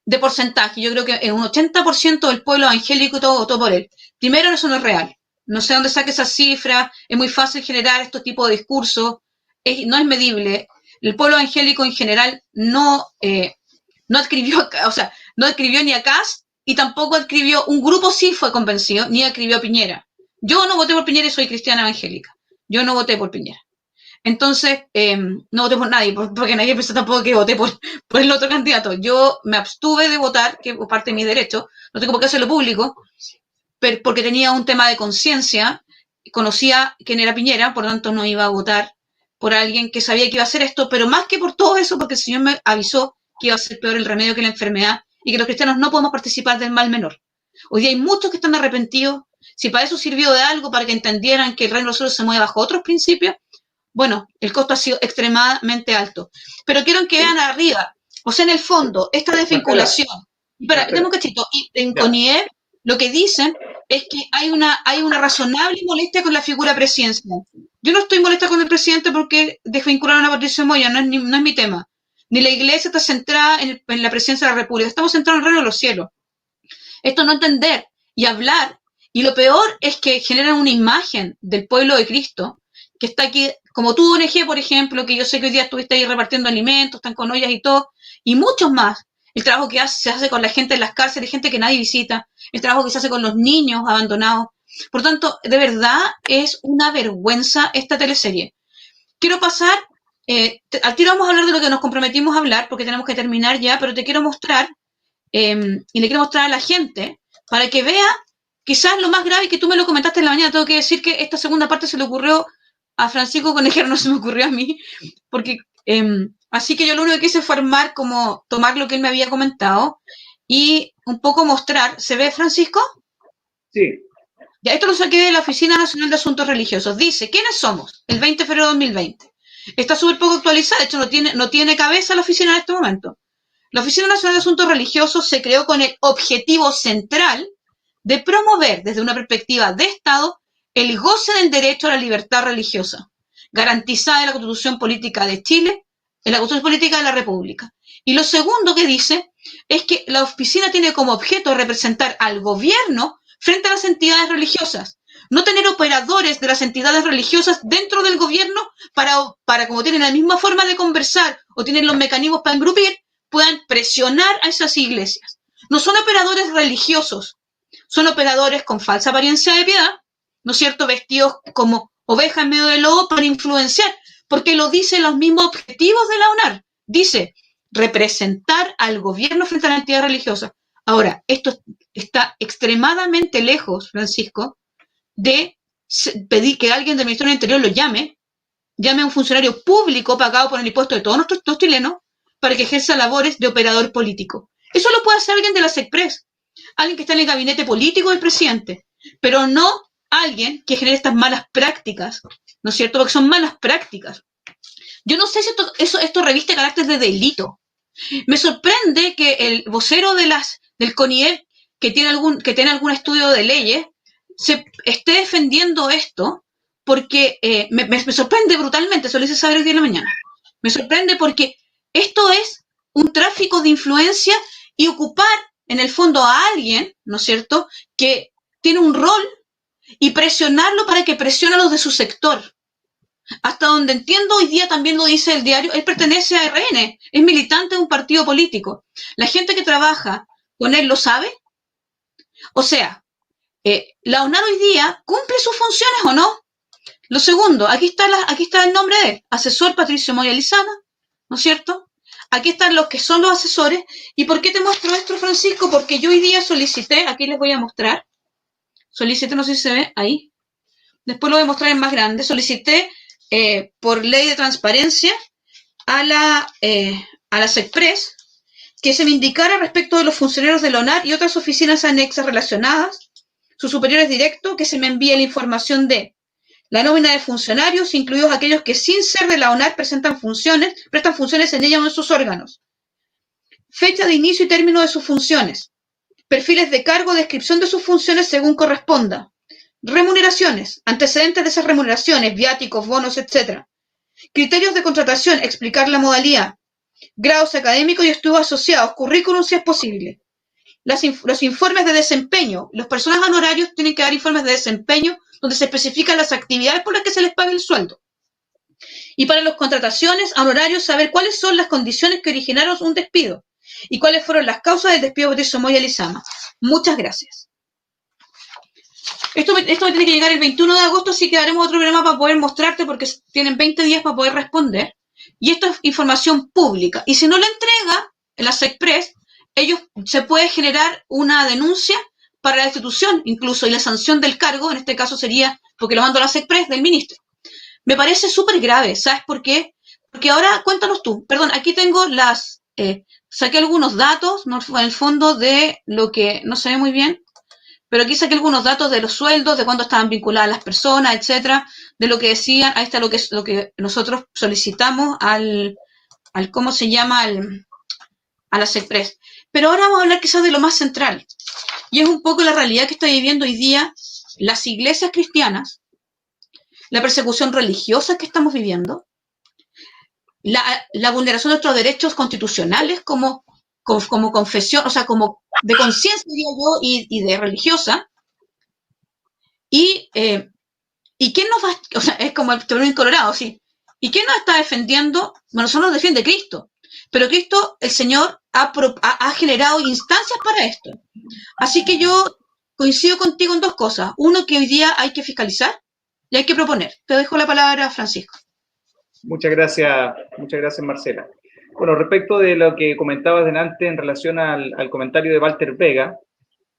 A: de porcentaje. Yo creo que en un 80% del pueblo evangélico todo votó por él. Primero, eso no es real. No sé dónde saque esa cifra. Es muy fácil generar estos tipos de discursos. No es medible. El pueblo evangélico en general no escribió, o sea, no escribió ni a Kast y tampoco escribió, un grupo sí fue convencido, ni escribió a Piñera. Yo no voté por Piñera y soy cristiana evangélica. Yo no voté por Piñera. Entonces, no voté por nadie, porque nadie pensó tampoco que voté por el otro candidato. Yo me abstuve de votar, que por parte de mis derechos, no tengo por qué hacerlo público, pero porque tenía un tema de conciencia, conocía quién era Piñera, por lo tanto no iba a votar por alguien que sabía que iba a hacer esto, pero más que por todo eso, porque el Señor me avisó que iba a ser peor el remedio que la enfermedad y que los cristianos no podemos participar del mal menor. Hoy día hay muchos que están arrepentidos. Si para eso sirvió de algo, para que entendieran que el reino de los cielos se mueve bajo otros principios, bueno, el costo ha sido extremadamente alto. Pero quiero que vean arriba, o sea, en el fondo, esta desvinculación. Espera, tengo un cachito. Y en CONIEP lo que dicen es que hay una razonable molestia con la figura presidencial. Yo no estoy molesta con el presidente porque desvincularon a Patricio Moya, no es mi tema. Ni la iglesia está centrada en la presidencia de la República, estamos centrados en el reino de los cielos. Esto no entender y hablar, y lo peor es que generan una imagen del pueblo de Cristo que está aquí, como tú, ONG, por ejemplo, que yo sé que hoy día estuviste ahí repartiendo alimentos, están con ollas y todo, y muchos más. El trabajo que se hace con la gente en las cárceles, gente que nadie visita, el trabajo que se hace con los niños abandonados. Por tanto, de verdad es una vergüenza esta teleserie. Quiero pasar, al tiro vamos a hablar de lo que nos comprometimos a hablar, porque tenemos que terminar ya, pero te quiero mostrar, y le quiero mostrar a la gente, para que vea, quizás lo más grave, que tú me lo comentaste en la mañana, tengo que decir que esta segunda parte se le ocurrió a Francisco Conejero, no se me ocurrió a mí, porque Así que yo lo único que hice fue armar, como tomar lo que él me había comentado y un poco mostrar. ¿Se ve, Francisco?
B: Sí.
A: Ya, esto lo saqué de la Oficina Nacional de Asuntos Religiosos. Dice, ¿quiénes somos? El 20 de febrero de 2020. Está súper poco actualizada, de hecho no tiene cabeza la oficina en este momento. La Oficina Nacional de Asuntos Religiosos se creó con el objetivo central de promover desde una perspectiva de Estado el goce del derecho a la libertad religiosa, garantizada en la Constitución Política de Chile, en la Constitución Política de la República. Y lo segundo que dice es que la oficina tiene como objeto representar al gobierno frente a las entidades religiosas, no tener operadores de las entidades religiosas dentro del gobierno para como tienen la misma forma de conversar o tienen los mecanismos para engrupir, puedan presionar a esas iglesias. No son operadores religiosos, son operadores con falsa apariencia de piedad, ¿no es cierto?, vestidos como ovejas en medio del lobo para influenciar, porque lo dicen los mismos objetivos de la UNAR. Dice, representar al gobierno frente a la entidad religiosa. Ahora, esto está extremadamente lejos, Francisco, de pedir que alguien del Ministerio del Interior lo llame a un funcionario público pagado por el impuesto de todos nuestros chilenos para que ejerza labores de operador político. Eso lo puede hacer alguien de la SECPRES, alguien que está en el gabinete político del presidente, pero no alguien que genere estas malas prácticas, ¿no es cierto? Porque son malas prácticas. Yo no sé si esto reviste carácter de delito. Me sorprende que el vocero del CONIEP, que tiene algún estudio de leyes, se esté defendiendo esto, porque me sorprende brutalmente, eso lo hice saber el día de la mañana. Me sorprende porque esto es un tráfico de influencia y ocupar en el fondo a alguien, ¿no es cierto?, que tiene un rol y presionarlo para que presione a los de su sector. Hasta donde entiendo, hoy día también lo dice el diario, él pertenece a RN, es militante de un partido político. La gente que trabaja con él lo sabe. O sea, la UNAR hoy día cumple sus funciones o no. Lo segundo, aquí está el nombre de él, asesor Patricio Moya Lizana, ¿no es cierto? Aquí están los que son los asesores. ¿Y por qué te muestro esto, Francisco? Porque yo hoy día solicité, aquí les voy a mostrar, solicité, no sé si se ve ahí, después lo voy a mostrar en más grande, solicité por ley de transparencia a la SECPRES que se me indicara respecto de los funcionarios de la ONAR y otras oficinas anexas relacionadas, sus superiores directos, que se me envíe la información de la nómina de funcionarios, incluidos aquellos que sin ser de la ONAR prestan funciones en ella o en sus órganos, fecha de inicio y término de sus funciones, perfiles de cargo, descripción de sus funciones según corresponda, remuneraciones, antecedentes de esas remuneraciones, viáticos, bonos, etc. Criterios de contratación, explicar la modalidad, grados académicos y estudios asociados, currículum si es posible. Los informes de desempeño, los personas honorarios tienen que dar informes de desempeño donde se especifican las actividades por las que se les paga el sueldo. Y para las contrataciones, honorarios, saber cuáles son las condiciones que originaron un despido y cuáles fueron las causas del despido de Patricio Moya Lizama. Muchas gracias. Esto me tiene que llegar el 21 de agosto, así que haremos otro programa para poder mostrarte, porque tienen 20 días para poder responder. Y esto es información pública. Y si no la entrega la SECPRES, se puede generar una denuncia para la institución, incluso, y la sanción del cargo, en este caso sería, porque lo mando a la SECPRES, del ministro. Me parece súper grave, ¿sabes por qué? Porque ahora, cuéntanos tú, perdón, aquí tengo saqué algunos datos, no, en el fondo de lo que no se ve muy bien, pero aquí saqué algunos datos de los sueldos, de cuándo estaban vinculadas las personas, etcétera, de lo que decían. Ahí está lo que nosotros solicitamos ¿cómo se llama? A la SECPRES. Pero ahora vamos a hablar quizás de lo más central, y es un poco la realidad que está viviendo hoy día las iglesias cristianas, la persecución religiosa que estamos viviendo, la vulneración de nuestros derechos constitucionales como confesión, o sea, como de conciencia, diría yo, y de religiosa. ¿Y quién nos va? O sea, es como el terreno colorado, sí. ¿Y quién nos está defendiendo? Bueno, nosotros nos defiende Cristo. Pero Cristo, el Señor, ha generado instancias para esto. Así que yo coincido contigo en dos cosas. Uno, que hoy día hay que fiscalizar y hay que proponer. Te dejo la palabra, Francisco.
B: Muchas gracias, Marcela. Bueno, respecto de lo que comentabas delante en relación al comentario de Walter Vega,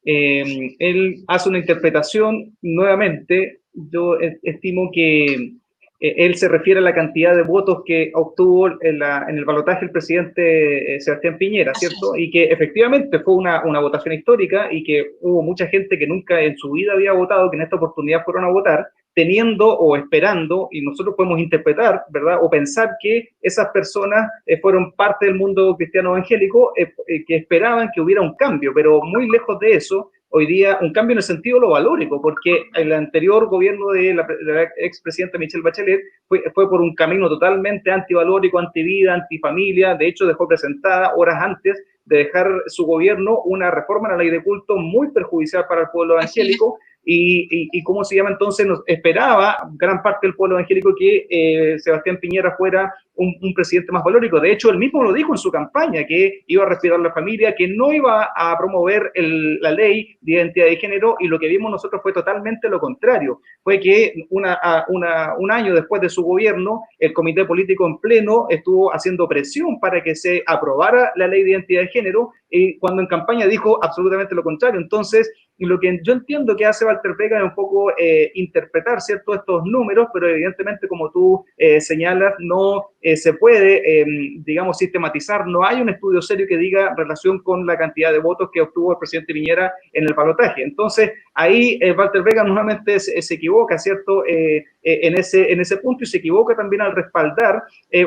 B: él hace una interpretación, nuevamente, yo estimo que él se refiere a la cantidad de votos que obtuvo en el balotaje el presidente Sebastián Piñera, ¿cierto? Y que efectivamente fue una votación histórica y que hubo mucha gente que nunca en su vida había votado, que en esta oportunidad fueron a votar, teniendo o esperando, y nosotros podemos interpretar, ¿verdad? O pensar que esas personas fueron parte del mundo cristiano evangélico que esperaban que hubiera un cambio, pero muy lejos de eso. Hoy día un cambio en el sentido lo valórico, porque el anterior gobierno de la expresidenta Michelle Bachelet fue por un camino totalmente antivalórico, antivida, antifamilia. De hecho, dejó presentada horas antes de dejar su gobierno una reforma a la ley de culto muy perjudicial para el pueblo evangélico. Y ¿cómo se llama? Entonces nos esperaba gran parte del pueblo evangélico que Sebastián Piñera fuera un presidente más valórico. De hecho, él mismo lo dijo en su campaña, que iba a respetar la familia, que no iba a promover la ley de identidad de género, y lo que vimos nosotros fue totalmente lo contrario. Fue que un año después de su gobierno, el comité político en pleno estuvo haciendo presión para que se aprobara la ley de identidad de género, cuando en campaña dijo absolutamente lo contrario. Entonces, lo que yo entiendo que hace Walter Vega es un poco interpretar, ¿cierto?, estos números, pero evidentemente, como tú señalas, no se puede, digamos, sistematizar. No hay un estudio serio que diga relación con la cantidad de votos que obtuvo el presidente Piñera en el balotaje. Entonces, ahí Walter Vega nuevamente se equivoca, ¿cierto?, en ese punto, y se equivoca también al respaldar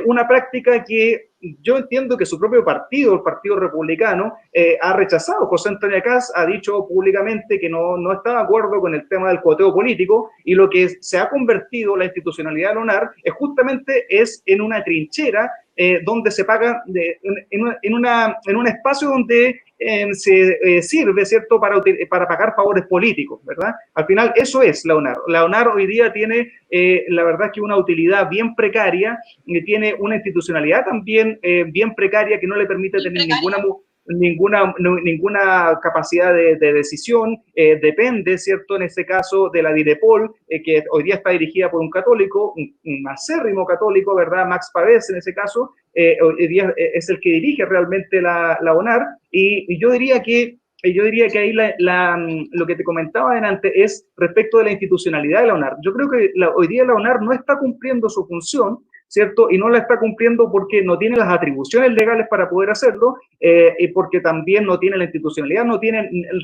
B: una práctica que yo entiendo que su propio partido, el Partido Republicano, ha rechazado. José Antonio Kast ha dicho públicamente que no está de acuerdo con el tema del cuoteo político, y lo que se ha convertido la institucionalidad de la UNAR es justamente en una trinchera donde se paga en un espacio donde se sirve, ¿cierto?, para pagar favores políticos, ¿verdad? Al final eso es la UNAR. La UNAR hoy día tiene, la verdad, que una utilidad bien precaria, tiene una institucionalidad también bien precaria, que no le permite tener ninguna capacidad de decisión. Depende, ¿cierto?, en este caso de la Direpol, que hoy día está dirigida por un católico, un acérrimo católico, ¿verdad?, Max Pavés en ese caso. Hoy día es el que dirige realmente la ONAR, y yo diría que ahí lo que te comentaba antes es respecto de la institucionalidad de la ONAR. Yo creo que hoy día la ONAR no está cumpliendo su función, ¿cierto? Y no la está cumpliendo porque no tiene las atribuciones legales para poder hacerlo, y porque también no tiene la institucionalidad,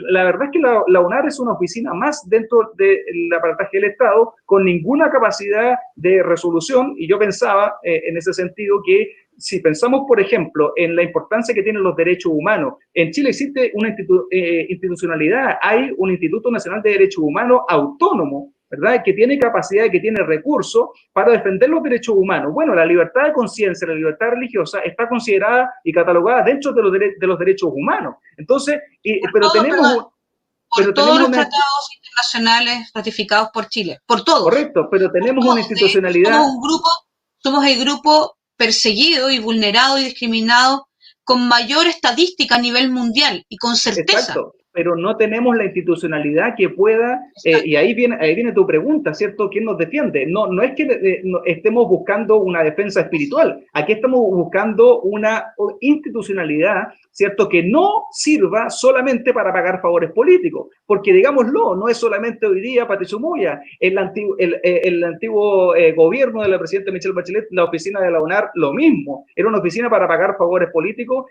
B: la verdad es que la ONAR es una oficina más dentro del aparataje del Estado, con ninguna capacidad de resolución, y yo pensaba en ese sentido que si pensamos, por ejemplo, en la importancia que tienen los derechos humanos, en Chile existe una institucionalidad, hay un Instituto Nacional de Derechos Humanos autónomo, ¿verdad?, que tiene capacidad, que tiene recursos para defender los derechos humanos. Bueno, la libertad de conciencia, la libertad religiosa está considerada y catalogada dentro de los derechos humanos. Entonces, pero tenemos
A: todos los tratados internacionales ratificados por Chile, por todos.
B: Correcto, pero tenemos una institucionalidad.
A: Somos el grupo perseguido y vulnerado y discriminado con mayor estadística a nivel mundial y con certeza.
B: Exacto, pero no tenemos la institucionalidad que pueda, y ahí viene tu pregunta, ¿cierto? ¿Quién nos defiende? No es que estemos buscando una defensa espiritual, aquí estamos buscando una institucionalidad, ¿cierto?, que no sirva solamente para pagar favores políticos, porque digámoslo, no es solamente hoy día Patricio Moya, el antiguo gobierno de la presidenta Michelle Bachelet, la oficina de la UNAR, lo mismo, era una oficina para pagar favores políticos,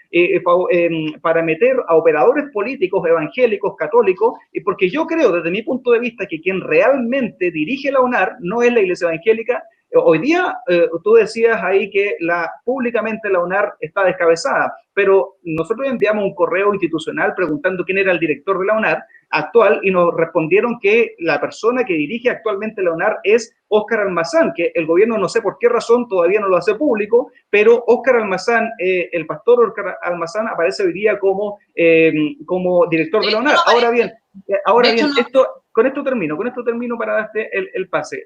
B: para meter a operadores políticos evangélicos, católicos, porque yo creo, desde mi punto de vista, que quien realmente dirige la UNAR no es la Iglesia Evangélica. Hoy día, tú decías ahí que públicamente la UNAR está descabezada, pero nosotros enviamos un correo institucional preguntando quién era el director de la UNAR actual, y nos respondieron que la persona que dirige actualmente la UNAR es Óscar Almazán, que el gobierno, no sé por qué razón, todavía no lo hace público, pero Óscar Almazán, el pastor Óscar Almazán, aparece hoy día como director de la UNAR. Ahora bien, con esto termino para darte el pase.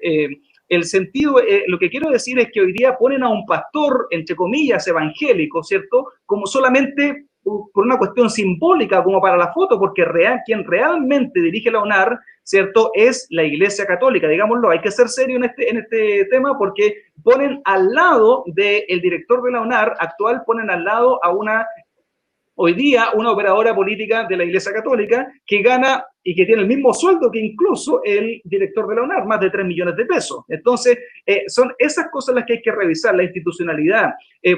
B: El sentido, lo que quiero decir es que hoy día ponen a un pastor, entre comillas, evangélico, ¿cierto?, como solamente por una cuestión simbólica, como para la foto, porque quien realmente dirige la UNAR, ¿cierto?, es la Iglesia Católica, digámoslo. Hay que ser serio en este tema, porque ponen al lado del director de la UNAR actual, ponen al lado a una hoy día una operadora política de la Iglesia Católica que gana y que tiene el mismo sueldo que incluso el director de la UNAR, más de 3 millones de pesos. Entonces, son esas cosas las que hay que revisar, la institucionalidad,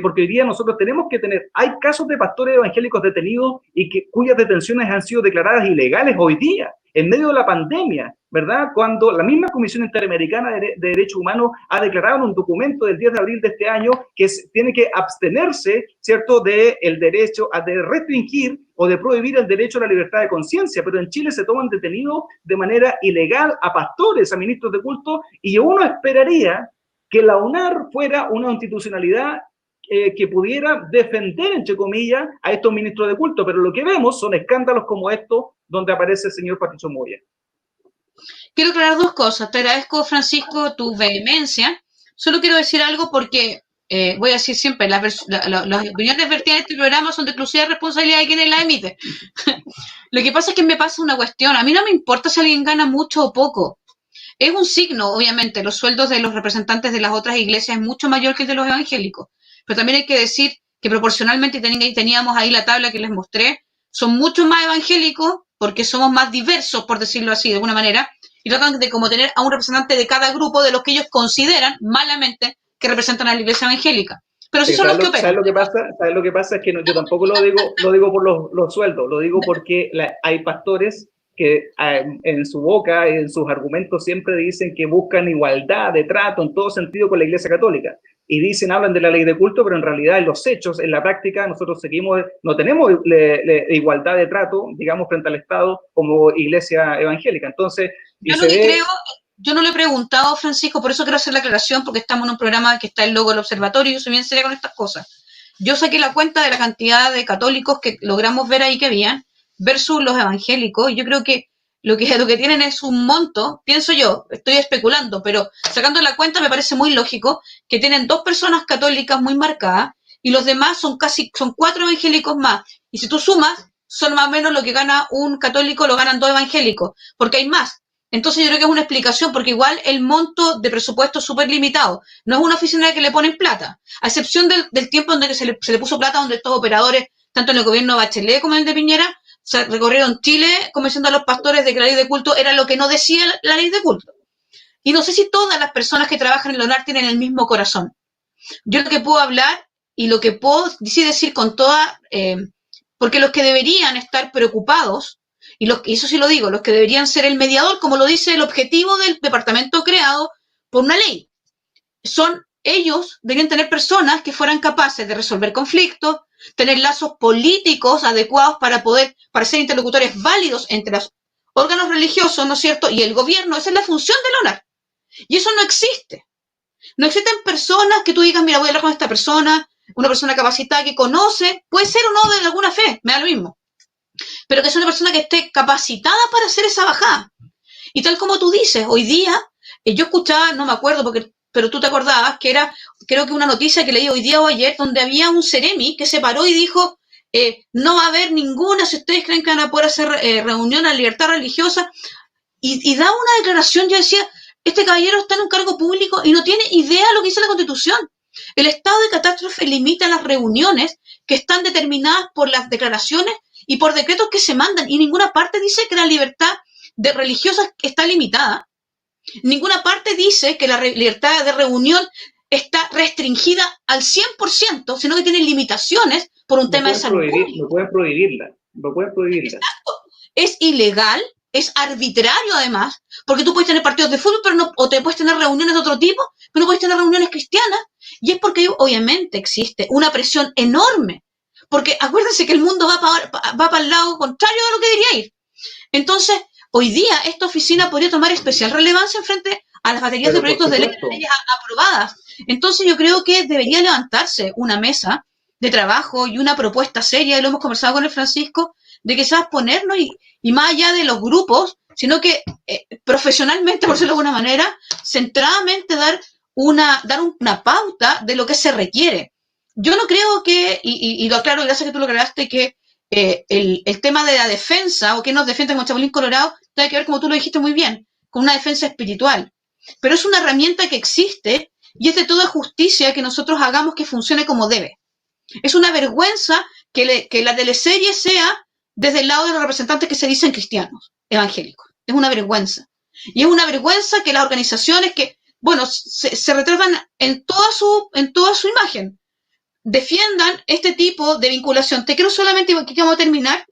B: porque hoy día nosotros tenemos que tener, hay casos de pastores evangélicos detenidos y cuyas detenciones han sido declaradas ilegales hoy día, en medio de la pandemia, ¿verdad? Cuando la misma Comisión Interamericana de Derechos Humanos ha declarado en un documento del 10 de abril de este año que tiene que abstenerse, ¿cierto?, del derecho a restringir o de prohibir el derecho a la libertad de conciencia, pero en Chile se toman detenidos de manera ilegal a pastores, a ministros de culto, y uno esperaría que la UNAR fuera una institucionalidad que pudiera defender, entre comillas, a estos ministros de culto, pero lo que vemos son escándalos como estos donde aparece el señor Patricio Moya.
A: Quiero aclarar dos cosas. Te agradezco, Francisco, tu vehemencia. Solo quiero decir algo porque voy a decir siempre, las opiniones vertidas en este programa son de exclusiva responsabilidad de quienes las emiten. Lo que pasa es que me pasa una cuestión. A mí no me importa si alguien gana mucho o poco. Es un signo, obviamente, los sueldos de los representantes de las otras iglesias es mucho mayor que el de los evangélicos. Pero también hay que decir que proporcionalmente teníamos ahí la tabla que les mostré, son mucho más evangélicos porque somos más diversos, por decirlo así, de alguna manera, y tratan de como tener a un representante de cada grupo de los que ellos consideran malamente que representan a la iglesia evangélica. Pero sí son los que operan.
B: ¿Sabes lo que pasa? Es que yo tampoco lo digo por los sueldos, lo digo porque hay pastores que en su boca, en sus argumentos siempre dicen que buscan igualdad de trato en todo sentido con la Iglesia Católica. Y hablan de la ley de culto, pero en realidad en los hechos, en la práctica, nosotros no tenemos igualdad de trato, digamos, frente al Estado como Iglesia evangélica. Entonces,
A: yo no le he preguntado, Francisco, por eso quiero hacer la aclaración, porque estamos en un programa que está el logo del observatorio y yo soy bien seria con estas cosas. Yo saqué la cuenta de la cantidad de católicos que logramos ver ahí que habían versus los evangélicos, y yo creo que lo que tienen es un monto, pienso yo, estoy especulando, pero sacando la cuenta me parece muy lógico que tienen 2 personas católicas muy marcadas y los demás son 4 evangélicos más. Y si tú sumas, son más o menos lo que gana un católico, lo ganan 2 evangélicos, porque hay más. Entonces yo creo que es una explicación, porque igual el monto de presupuesto es súper limitado. No es una oficina que le ponen plata, a excepción del tiempo en que se le puso plata, donde estos operadores, tanto en el gobierno de Bachelet como en el de Piñera, se recorrieron Chile convenciendo a los pastores de que la ley de culto era lo que no decía la ley de culto. Y no sé si todas las personas que trabajan en la UNAR tienen el mismo corazón. Yo lo que puedo hablar y lo que puedo decir con toda... porque los que deberían estar preocupados, y eso sí lo digo, los que deberían ser el mediador, como lo dice el objetivo del departamento creado por una ley, deberían tener personas que fueran capaces de resolver conflictos, tener lazos políticos adecuados para ser interlocutores válidos entre los órganos religiosos, ¿no es cierto?, y el gobierno. Esa es la función de la UNAR. Y eso no existe. No existen personas que tú digas, mira, voy a hablar con esta persona, una persona capacitada que conoce, puede ser o no de alguna fe, me da lo mismo, pero que es una persona que esté capacitada para hacer esa bajada. Y tal como tú dices, hoy día, yo escuchaba, no me acuerdo, pero tú te acordabas, que era, creo que una noticia que leí hoy día o ayer, donde había un seremi que se paró y dijo, no va a haber ninguna, si ustedes creen que van a poder hacer reunión a libertad religiosa, y da una declaración. Yo decía, este caballero está en un cargo público y no tiene idea de lo que dice la Constitución. El estado de catástrofe limita las reuniones que están determinadas por las declaraciones y por decretos que se mandan, y ninguna parte dice que la libertad de religiosas está limitada. Ninguna parte dice que la libertad de reunión está restringida al 100%, sino que tiene limitaciones por un tema de salud pública.
B: No pueden prohibirla.
A: Exacto. Es ilegal, es arbitrario además, porque tú puedes tener partidos de fútbol, pero o te puedes tener reuniones de otro tipo, pero no puedes tener reuniones cristianas. Y es porque obviamente existe una presión enorme, porque acuérdense que el mundo va para el lado contrario de lo que debería ir. Entonces, hoy día esta oficina podría tomar especial relevancia en frente a las baterías de proyectos de leyes aprobadas. Entonces yo creo que debería levantarse una mesa de trabajo y una propuesta seria, y lo hemos conversado con el Francisco, de que se va a ponernos y más allá de los grupos, sino que profesionalmente, por decirlo de alguna manera, centradamente dar una pauta de lo que se requiere. Yo no creo que, y lo aclaro, gracias que tú lo aclaraste, que el tema de la defensa, o que nos defiende como Chapulín Colorado, tiene que ver, como tú lo dijiste muy bien, con una defensa espiritual. Pero es una herramienta que existe, y es de toda justicia que nosotros hagamos que funcione como debe. Es una vergüenza que la teleserie sea desde el lado de los representantes que se dicen cristianos, evangélicos. Es una vergüenza. Y es una vergüenza que las organizaciones que, bueno, se retratan en toda su imagen, defiendan este tipo de vinculación. Te quiero solamente, que vamos a terminar.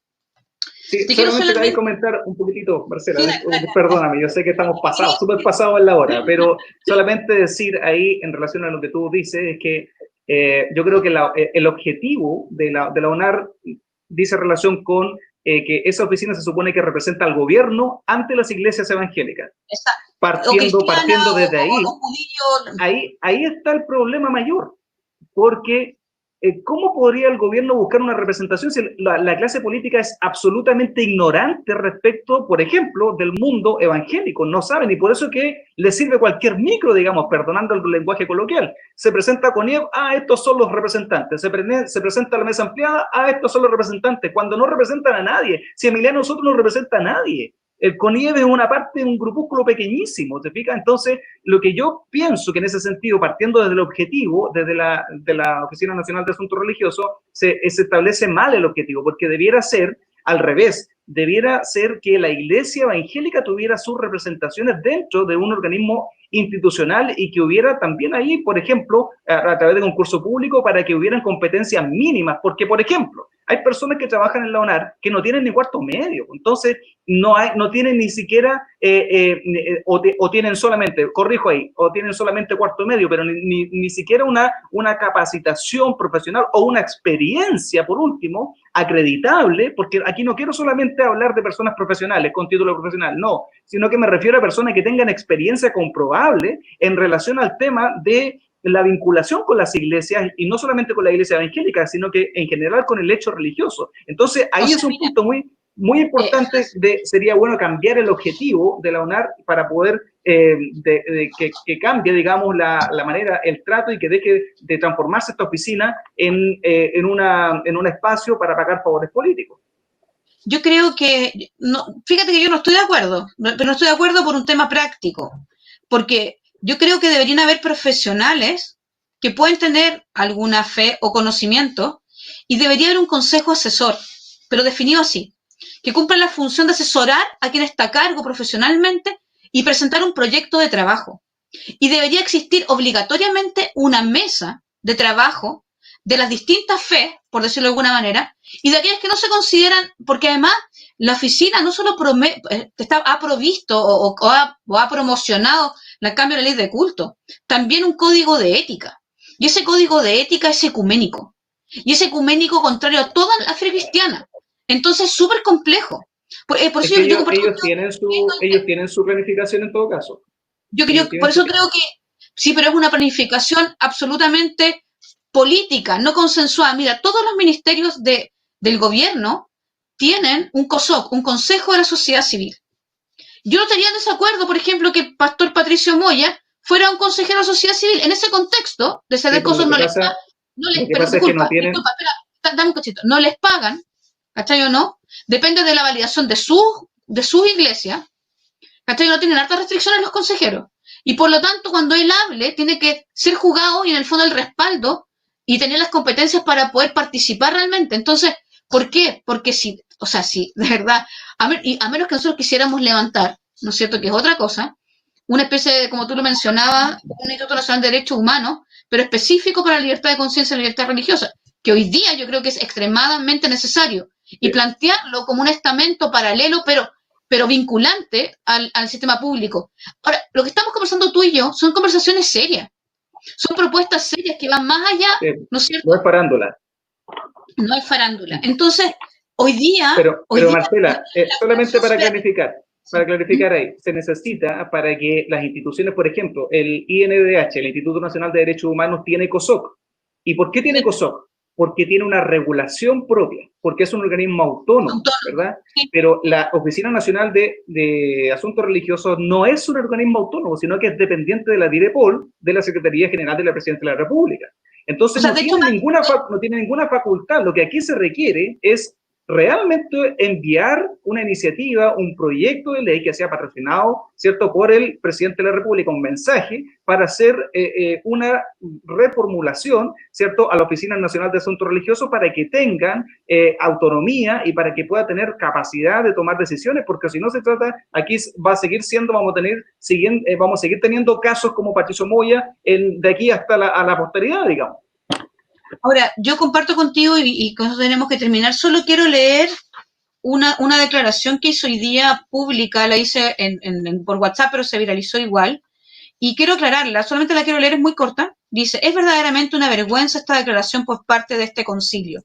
B: Sí, solamente te voy a comentar un poquitito, Marcela, sí, perdóname, yo sé que estamos pasados, súper pasados en la hora, pero solamente decir ahí en relación a lo que tú dices es que yo creo que el objetivo de la UNAR dice relación con que esa oficina se supone que representa al gobierno ante las iglesias evangélicas.
A: Exacto.
B: Partiendo desde ahí está el problema mayor, porque ¿cómo podría el gobierno buscar una representación si la clase política es absolutamente ignorante respecto, por ejemplo, del mundo evangélico? No saben, y por eso que les sirve cualquier micro, digamos, perdonando el lenguaje coloquial. Se presenta con IEV, estos son los representantes. Se presenta la mesa ampliada, estos son los representantes, cuando no representan a nadie. Si Emiliano Soto no representa a nadie. El CONIEV es una parte de un grupúsculo pequeñísimo, ¿te fijas? Entonces, lo que yo pienso que en ese sentido, partiendo desde el objetivo, desde la Oficina Nacional de Asuntos Religiosos, se establece mal el objetivo, porque debiera ser al revés, debiera ser que la Iglesia evangélica tuviera sus representaciones dentro de un organismo institucional y que hubiera también ahí, por ejemplo, a través de concurso público, para que hubieran competencias mínimas, porque, por ejemplo, hay personas que trabajan en la UNAR que no tienen ni cuarto medio, entonces no tienen ni siquiera, o tienen solamente, corrijo ahí, o tienen solamente cuarto medio, pero ni siquiera una capacitación profesional o una experiencia, por último, acreditable, porque aquí no quiero solamente hablar de personas profesionales con título profesional, no, sino que me refiero a personas que tengan experiencia comprobable en relación al tema de la vinculación con las iglesias, y no solamente con la iglesia evangélica, sino que en general con el hecho religioso. Entonces, ahí es un punto muy importante, sería bueno cambiar el objetivo de la UNAR para poder que cambie, digamos, la manera, el trato, y que deje de transformarse esta oficina en un espacio para pagar favores políticos.
A: Yo creo que, fíjate que yo no estoy de acuerdo, pero no estoy de acuerdo por un tema práctico, porque yo creo que deberían haber profesionales que pueden tener alguna fe o conocimiento, y debería haber un consejo asesor, pero definido así, que cumpla la función de asesorar a quien está a cargo profesionalmente y presentar un proyecto de trabajo. Y debería existir obligatoriamente una mesa de trabajo de las distintas fe, por decirlo de alguna manera, y de aquellas que no se consideran, porque además la oficina no solo ha provisto o ha promocionado el cambio de la ley de culto, también un código de ética. Y ese código de ética es ecuménico. Y es ecuménico contrario a toda la fe cristiana. Entonces es súper complejo. Por eso
B: es que ellos tienen su planificación en todo caso.
A: Por eso creo que sí, pero es una planificación absolutamente política, no consensuada. Mira, todos los ministerios del gobierno tienen un COSOC, un Consejo de la Sociedad Civil. Yo no estaría en desacuerdo, por ejemplo, que el pastor Patricio Moya fuera un consejero de la sociedad civil. En ese contexto, de ceder cosas no les pagan, ¿cachai o no? Depende de la validación de sus iglesias, ¿cachai? No tienen hartas restricciones los consejeros. Y por lo tanto, cuando él hable, tiene que ser juzgado y en el fondo el respaldo y tener las competencias para poder participar realmente. Entonces, ¿por qué? Porque si, de verdad, a menos que nosotros quisiéramos levantar, ¿no es cierto?, que es otra cosa, una especie de, como tú lo mencionabas, un Instituto Nacional de Derechos Humanos, pero específico para la libertad de conciencia y la libertad religiosa, que hoy día yo creo que es extremadamente necesario, y plantearlo como un estamento paralelo, pero vinculante al sistema público. Ahora, lo que estamos conversando tú y yo son conversaciones serias, son propuestas serias que van más allá, ¿no es cierto?
B: No es farándula.
A: No es farándula. Entonces, hoy día...
B: Pero Marcela, solamente para clarificar ahí, se necesita para que las instituciones, por ejemplo, el INDH, el Instituto Nacional de Derechos Humanos, tiene COSOC. ¿Y por qué tiene COSOC? Porque tiene una regulación propia, porque es un organismo autónomo, ¿verdad? Sí. Pero la Oficina Nacional de Asuntos Religiosos no es un organismo autónomo, sino que es dependiente de la DIREPOL, de la Secretaría General de la Presidencia de la República. Entonces, no tiene ninguna facultad. Lo que aquí se requiere es realmente enviar una iniciativa, un proyecto de ley que sea patrocinado, ¿cierto?, por el presidente de la República, un mensaje para hacer una reformulación, ¿cierto?, a la Oficina Nacional de Asuntos Religiosos para que tengan autonomía y para que pueda tener capacidad de tomar decisiones, porque si no se trata, aquí va a seguir siendo, vamos a seguir teniendo casos como Patricio Moya de aquí hasta a la posteridad, digamos.
A: Ahora, yo comparto contigo y con eso tenemos que terminar. Solo quiero leer una declaración que hizo hoy día pública, la hice por WhatsApp, pero se viralizó igual. Y quiero aclararla, solamente la quiero leer, es muy corta. Dice, es verdaderamente una vergüenza esta declaración por parte de este concilio.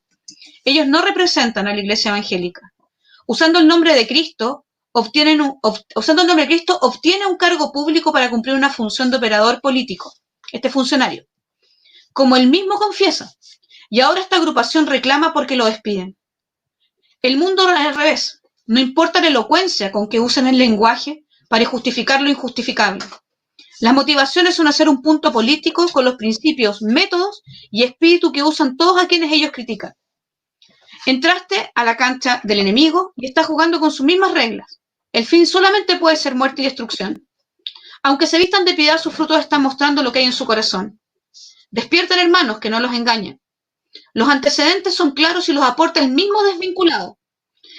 A: Ellos no representan a la Iglesia Evangélica. Usando el nombre de Cristo, obtienen un cargo público para cumplir una función de operador político, este funcionario. Como él mismo confiesa. Y ahora esta agrupación reclama porque lo despiden. El mundo es al revés. No importa la elocuencia con que usen el lenguaje para justificar lo injustificable. Las motivaciones son hacer un punto político con los principios, métodos y espíritu que usan todos a quienes ellos critican. Entraste a la cancha del enemigo y estás jugando con sus mismas reglas. El fin solamente puede ser muerte y destrucción. Aunque se vistan de piedad, sus frutos están mostrando lo que hay en su corazón. Despierten, hermanos, que no los engañen. Los antecedentes son claros y los aporta el mismo desvinculado.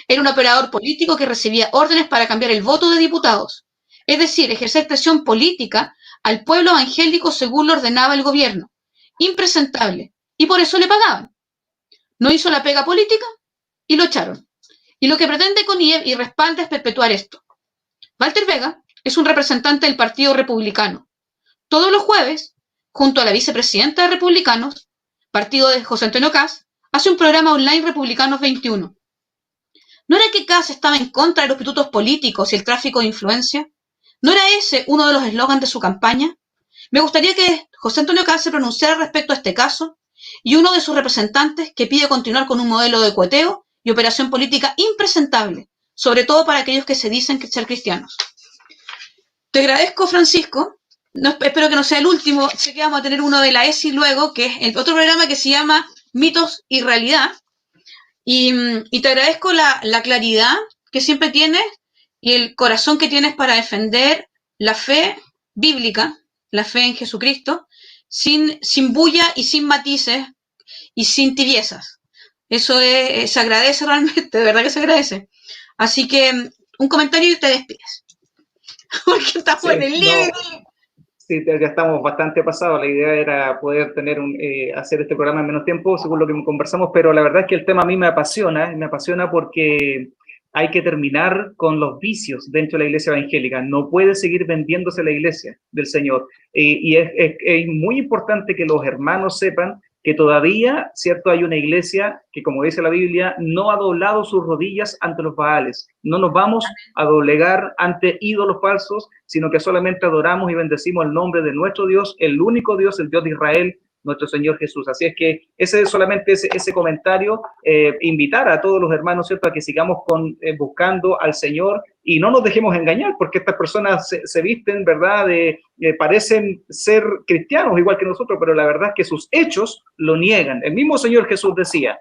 A: Era un operador político que recibía órdenes para cambiar el voto de diputados, es decir, ejercer presión política al pueblo evangélico según lo ordenaba el gobierno. Impresentable. Y por eso le pagaban. No hizo la pega política y lo echaron. Y lo que pretende CONIEV y respalda es perpetuar esto. Walter Vega es un representante del Partido Republicano. Todos los jueves, junto a la vicepresidenta de Republicanos, partido de José Antonio Kast, hace un programa online Republicanos 21. ¿No era que Kast estaba en contra de los pitutos políticos y el tráfico de influencia? ¿No era ese uno de los eslogans de su campaña? Me gustaría que José Antonio Kast se pronunciara respecto a este caso y uno de sus representantes que pide continuar con un modelo de cueteo y operación política impresentable, sobre todo para aquellos que se dicen que ser cristianos. Te agradezco, Francisco. No, espero que no sea el último. Sé que vamos a tener uno de la ESI luego, que es el otro programa que se llama Mitos y Realidad. Y te agradezco la claridad que siempre tienes y el corazón que tienes para defender la fe bíblica, la fe en Jesucristo, sin bulla y sin matices y sin tibiezas. Eso se agradece realmente, de verdad que se agradece. Así que un comentario y te despides. Porque estamos
B: sí,
A: en el límite.
B: No. Sí, ya estamos bastante pasados. La idea era poder hacer este programa en menos tiempo, según lo que conversamos, pero la verdad es que el tema a mí me apasiona porque hay que terminar con los vicios dentro de la iglesia evangélica. No puede seguir vendiéndose la iglesia del Señor. Y es muy importante que los hermanos sepan que todavía, ¿cierto?, hay una iglesia que, como dice la Biblia, no ha doblado sus rodillas ante los Baales. No nos vamos a doblegar ante ídolos falsos, sino que solamente adoramos y bendecimos el nombre de nuestro Dios, el único Dios, el Dios de Israel, nuestro Señor Jesús. Así es que ese es solamente ese comentario, invitar a todos los hermanos, ¿cierto?, a que sigamos buscando al Señor y no nos dejemos engañar, porque estas personas se visten, ¿verdad?, parecen ser cristianos igual que nosotros, pero la verdad es que sus hechos lo niegan. El mismo Señor Jesús decía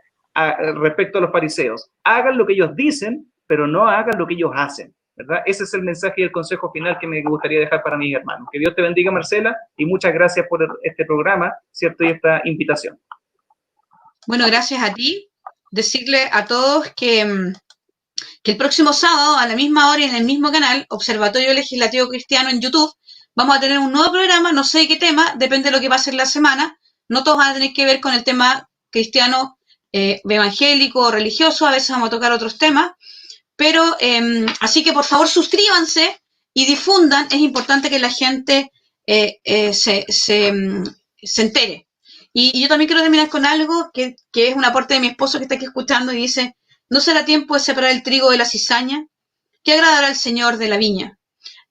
B: respecto a los fariseos, hagan lo que ellos dicen, pero no hagan lo que ellos hacen, ¿verdad? Ese es el mensaje y el consejo final que me gustaría dejar para mis hermanos. Que Dios te bendiga, Marcela, y muchas gracias por este programa, ¿cierto?, y esta invitación.
A: Bueno, gracias a ti. Decirle a todos que el próximo sábado, a la misma hora y en el mismo canal, Observatorio Legislativo Cristiano en YouTube, vamos a tener un nuevo programa, no sé qué tema, depende de lo que pase en la semana. No todos van a tener que ver con el tema cristiano, evangélico o religioso, a veces vamos a tocar otros temas, pero así que por favor suscríbanse y difundan. Es importante que la gente se entere. Y yo también quiero terminar con algo que es un aporte de mi esposo que está aquí escuchando y dice: ¿no será tiempo de separar el trigo de la cizaña? ¿Qué agradará al Señor de la viña?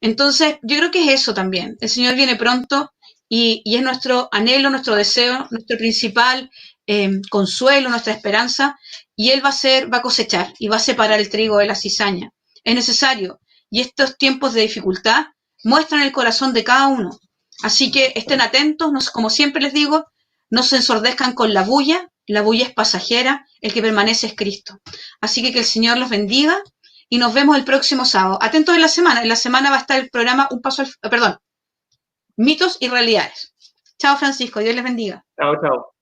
A: Entonces, yo creo que es eso también. El Señor viene pronto y es nuestro anhelo, nuestro deseo, nuestro principal consuelo, nuestra esperanza, y Él va a cosechar y va a separar el trigo de la cizaña. Es necesario. Y estos tiempos de dificultad muestran el corazón de cada uno. Así que estén atentos, como siempre les digo, no se ensordezcan con la bulla, La bulla es pasajera, el que permanece es Cristo. Así que el Señor los bendiga y nos vemos el próximo sábado. Atentos en la semana. En la semana va a estar el programa Mitos y Realidades. Chao, Francisco. Dios les bendiga.
B: Chao, chao.